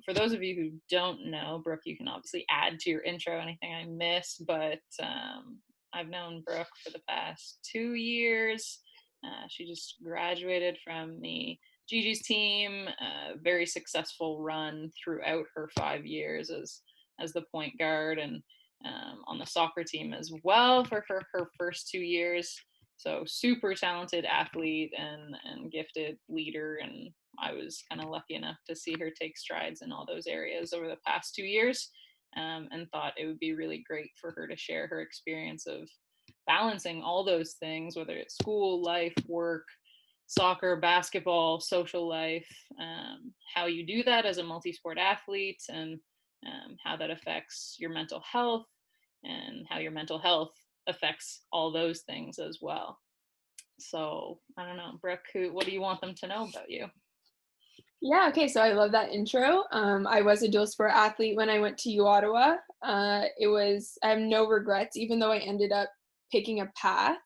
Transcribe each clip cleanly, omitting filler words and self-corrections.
For those of you who don't know, Brooke, you can obviously add to your intro anything I miss, but I've known Brooke for the past 2 years. She just graduated from the Gigi's team, very successful run throughout her 5 years as the point guard, and on the soccer team as well for her first 2 years. So super talented athlete and gifted leader, and I was kind of lucky enough to see her take strides in all those areas over the past 2 years, and thought it would be really great for her to share her experience of balancing all those things, whether it's school, life, work, soccer, basketball, social life, how you do that as a multi-sport athlete, and how that affects your mental health, and how your mental health affects all those things as well. So I don't know, Brooke, what do you want them to know about you? Yeah, okay, so I love that intro. I was a dual sport athlete when I went to U Ottawa. I have no regrets, even though I ended up picking a path.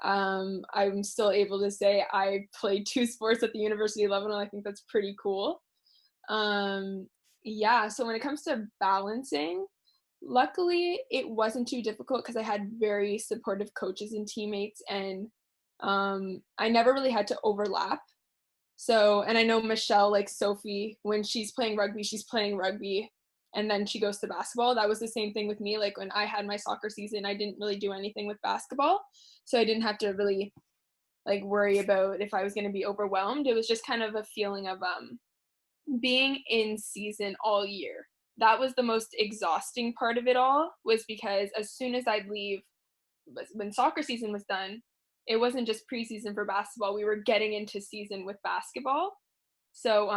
I'm still able to say I played two sports at the University level, and I think that's pretty cool. Um, yeah, so when it comes to balancing, luckily it wasn't too difficult because I had very supportive coaches and teammates, and I never really had to overlap. So, and I know Michelle, like Sophie, when she's playing rugby and then she goes to basketball. That was the same thing with me. Like when I had my soccer season, I didn't really do anything with basketball. So I didn't have to really like worry about if I was going to be overwhelmed. It was just kind of a feeling of being in season all year. That was the most exhausting part of it all, was because as soon as I'd leave, when soccer season was done, it wasn't just preseason for basketball. We were getting into season with basketball. So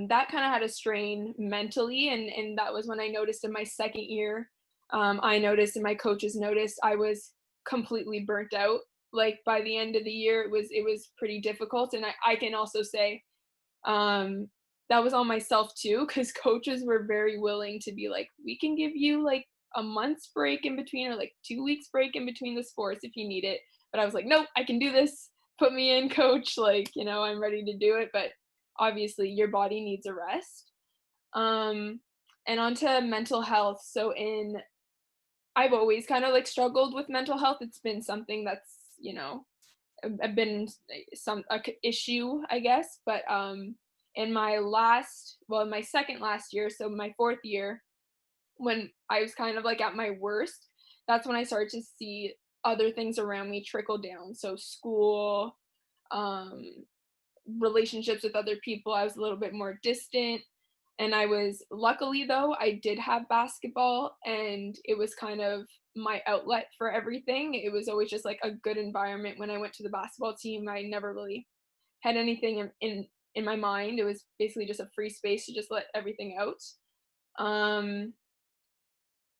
that kind of had a strain mentally, and that was when I noticed in my second year. I noticed, and my coaches noticed, I was completely burnt out. Like by the end of the year, it was pretty difficult, and I can also say um, that was on myself too, because coaches were very willing to be like, we can give you like a month's break in between, or like 2 weeks break in between the sports if you need it. But I was like, nope, I can do this. Put me in, coach. Like, I'm ready to do it. But obviously, your body needs a rest. Um, and onto mental health. I've always kind of like struggled with mental health. It's been something that's, I've been issue, I guess. But in my second last year, so my fourth year, when I was kind of like at my worst, that's when I started to see other things around me trickle down. So school, um, relationships with other people, I was a little bit more distant. And luckily though, I did have basketball, and it was kind of my outlet for everything. It was always just like a good environment when I went to the basketball team. I never really had anything in my mind. It was basically just a free space to just let everything out. Um,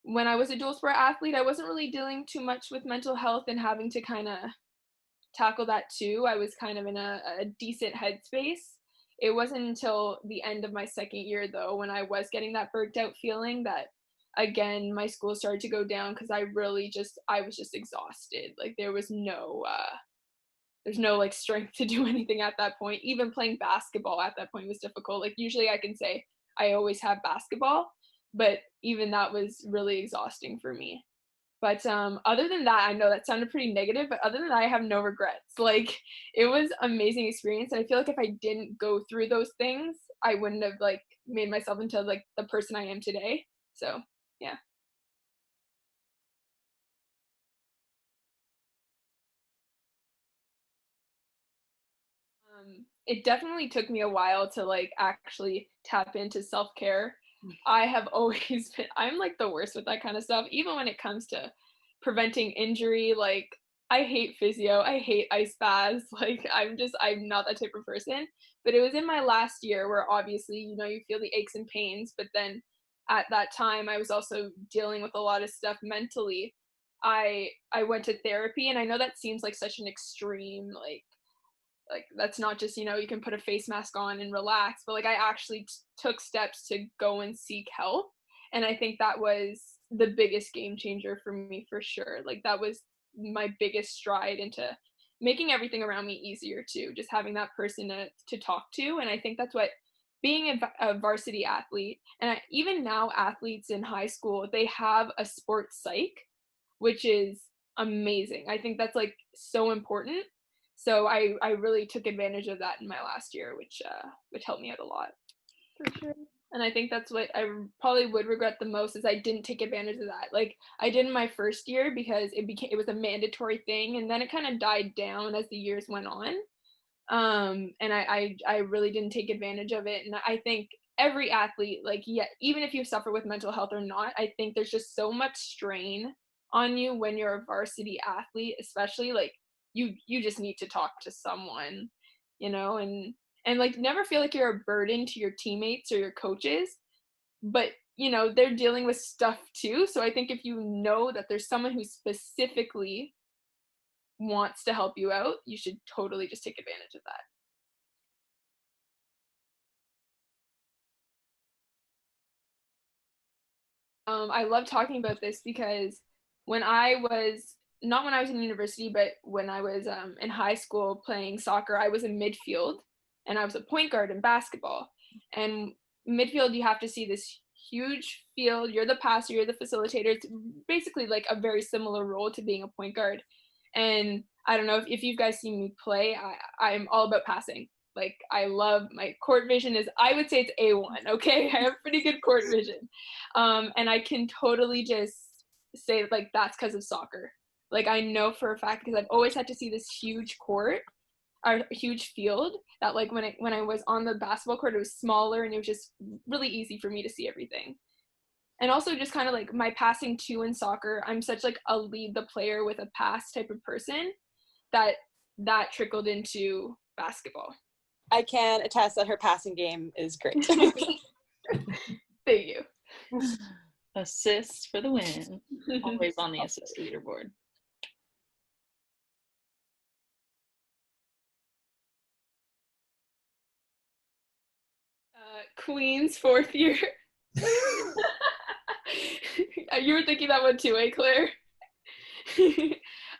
when I was a dual sport athlete, I wasn't really dealing too much with mental health and having to kind of tackle that too. I was kind of in a decent headspace. It wasn't until the end of my second year, though, when I was getting that burnt out feeling, that again my school started to go down, because I was just exhausted. Like there's no like strength to do anything at that point. Even playing basketball at that point was difficult. Like usually I can say I always have basketball, but even that was really exhausting for me. But other than that, I know that sounded pretty negative, but other than that, I have no regrets. Like it was amazing experience, and I feel like if I didn't go through those things, I wouldn't have like made myself into like the person I am today. So yeah. It definitely took me a while to like actually tap into self-care. I have always I'm like the worst with that kind of stuff, even when it comes to preventing injury. Like I hate physio, I hate ice baths. Like I'm not that type of person. But it was in my last year where obviously, you feel the aches and pains, but then at that time I was also dealing with a lot of stuff mentally. I went to therapy, and I know that seems like such an extreme like that's not just you can put a face mask on and relax, but like I actually took steps to go and seek help. And I think that was the biggest game changer for me, for sure. Like that was my biggest stride into making everything around me easier too, just having that person to talk to. And I think that's what being a varsity athlete, and even now athletes in high school, they have a sports psych, which is amazing. I think that's like so important. So I really took advantage of that in my last year, which helped me out a lot for sure. And I think that's what I probably would regret the most is I didn't take advantage of that. Like I did in my first year because it was a mandatory thing, and then it kind of died down as the years went on. And I really didn't take advantage of it. And I think every athlete, like, yeah, even if you suffer with mental health or not, I think there's just so much strain on you when you're a varsity athlete, especially like you just need to talk to someone, and like never feel like you're a burden to your teammates or your coaches, but they're dealing with stuff too. So I think if you know that there's someone who specifically wants to help you out, you should totally just take advantage of that. I love talking about this because when I was not when I was in university, but when I was in high school playing soccer, I was in midfield and I was a point guard in basketball. And midfield, you have to see this huge field. You're the passer, you're the facilitator. It's basically like a very similar role to being a point guard. And I don't know if you guys see me play, I'm all about passing. Like I love my court vision is I would say it's A1. Okay, I have pretty good court vision, and I can totally just say like that's because of soccer. Like I know for a fact because I've always had to see this huge court or huge field that like when I was on the basketball court it was smaller and it was just really easy for me to see everything. And also just kind of like my passing too in soccer, I'm such like a lead the player with a pass type of person that trickled into basketball. I can attest that her passing game is great. Thank you. Assist for the win. Always on the assist leaderboard. Queen's fourth year. You were thinking that one too, eh, Claire?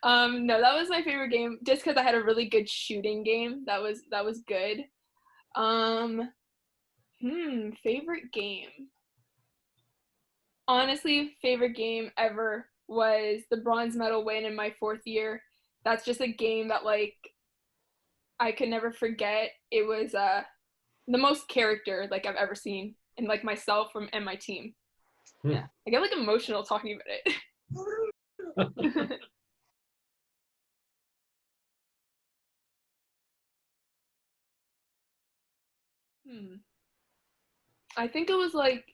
No, that was my favorite game just because I had a really good shooting game. That was good. Favorite game. Honestly, favorite game ever was the bronze medal win in my fourth year. That's just a game that like I could never forget. It was the most character like I've ever seen in like myself and my team. Yeah, I get like emotional talking about it. I think it was like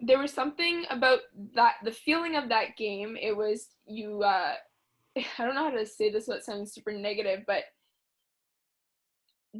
there was something about that the feeling of that game. It was you I don't know how to say this without sounding super negative, but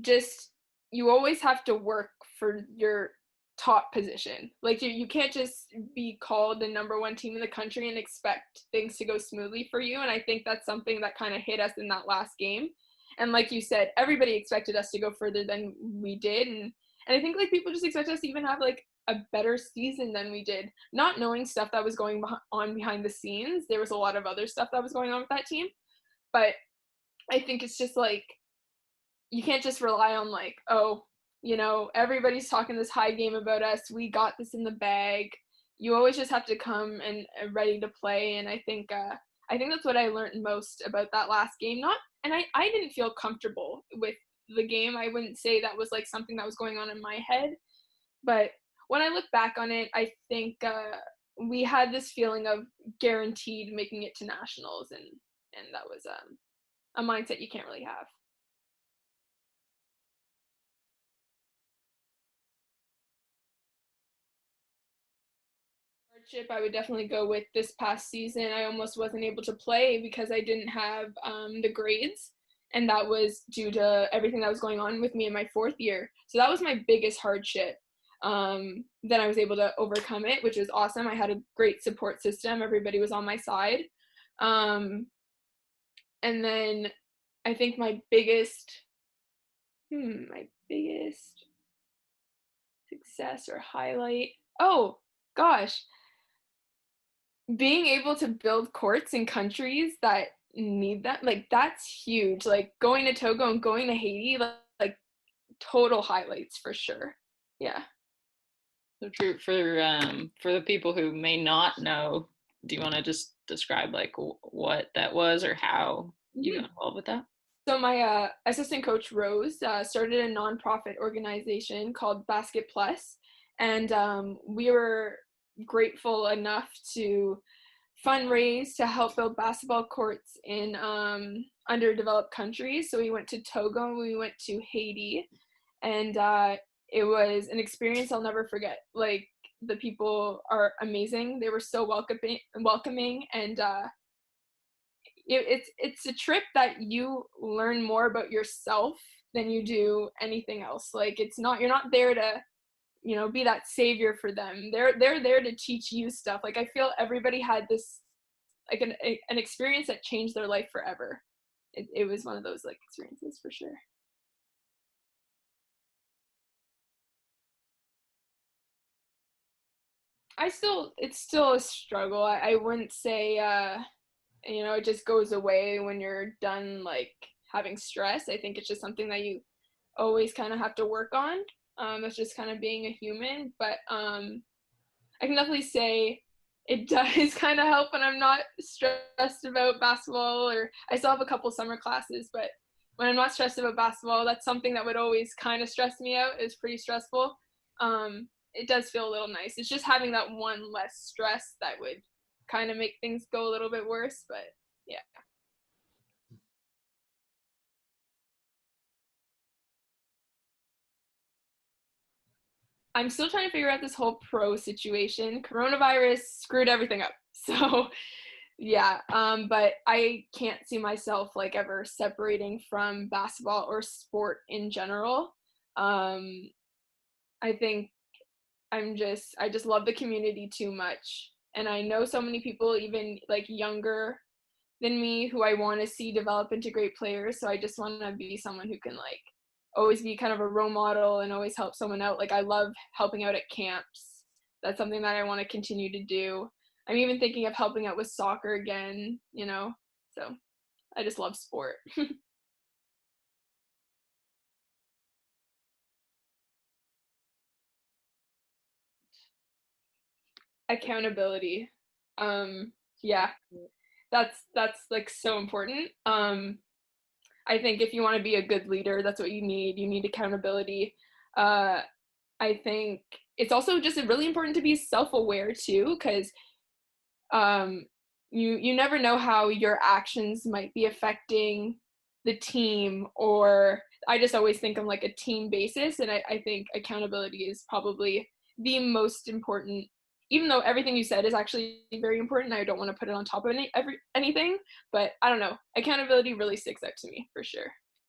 just you always have to work for your top position. Like you can't just be called the number one team in the country and expect things to go smoothly for you. And I think that's something that kind of hit us in that last game. And like you said, everybody expected us to go further than we did. And I think like people just expect us to even have like a better season than we did, not knowing stuff that was going on behind the scenes. There was a lot of other stuff that was going on with that team. But I think it's just like, you can't just rely on like, oh, everybody's talking this high game about us. We got this in the bag. You always just have to come and ready to play. And I think that's what I learned most about that last game. I didn't feel comfortable with the game. I wouldn't say that was like something that was going on in my head. But when I look back on it, I think we had this feeling of guaranteed making it to nationals, and that was a mindset you can't really have. Hardship, I would definitely go with this past season. I almost wasn't able to play because I didn't have the grades, and that was due to everything that was going on with me in my fourth year. So that was my biggest hardship. Then I was able to overcome it, which was awesome. I had a great support system. Everybody was on my side. And then I think my biggest success or highlight. Oh gosh, being able to build courts in countries that need that, like that's huge. Like going to Togo and going to Haiti, like total highlights for sure. Yeah. So for the people who may not know, do you want to just describe like what that was or how you got involved with that? So my assistant coach Rose started a nonprofit organization called Basket Plus, and we were grateful enough to fundraise to help build basketball courts in underdeveloped countries. So we went to Togo, we went to Haiti, and it was an experience I'll never forget. Like, the people are amazing. They were so welcoming, and it's a trip that you learn more about yourself than you do anything else. Like, you're not there to, be that savior for them. They're there to teach you stuff. Like, I feel everybody had this, like, an experience that changed their life forever. It was one of those, like, experiences for sure. It's still a struggle. I wouldn't say, it just goes away when you're done, like, having stress. I think it's just something that you always kind of have to work on. It's just kind of being a human. But I can definitely say it does kind of help when I'm not stressed about basketball, or I still have a couple summer classes, but when I'm not stressed about basketball, that's something that would always kind of stress me out. It's pretty stressful. It does feel a little nice. It's just having that one less stress that would kind of make things go a little bit worse, but yeah. I'm still trying to figure out this whole pro situation. Coronavirus screwed everything up. So yeah, but I can't see myself, like, ever separating from basketball or sport in general. I think I just love the community too much. And I know so many people, even like younger than me, who I want to see develop into great players. So I just want to be someone who can, like, always be kind of a role model and always help someone out. Like, I love helping out at camps. That's something that I want to continue to do. I'm even thinking of helping out with soccer again, So I just love sport. Accountability. Yeah, that's like so important. I think if you want to be a good leader, that's what you need. You need accountability. I think it's also just really important to be self-aware too, because you never know how your actions might be affecting the team. Or I just always think on, like, a team basis, and I think accountability is probably the most important, even though everything you said is actually very important. I don't want to put it on top of anything, but I don't know, accountability really sticks out to me for sure.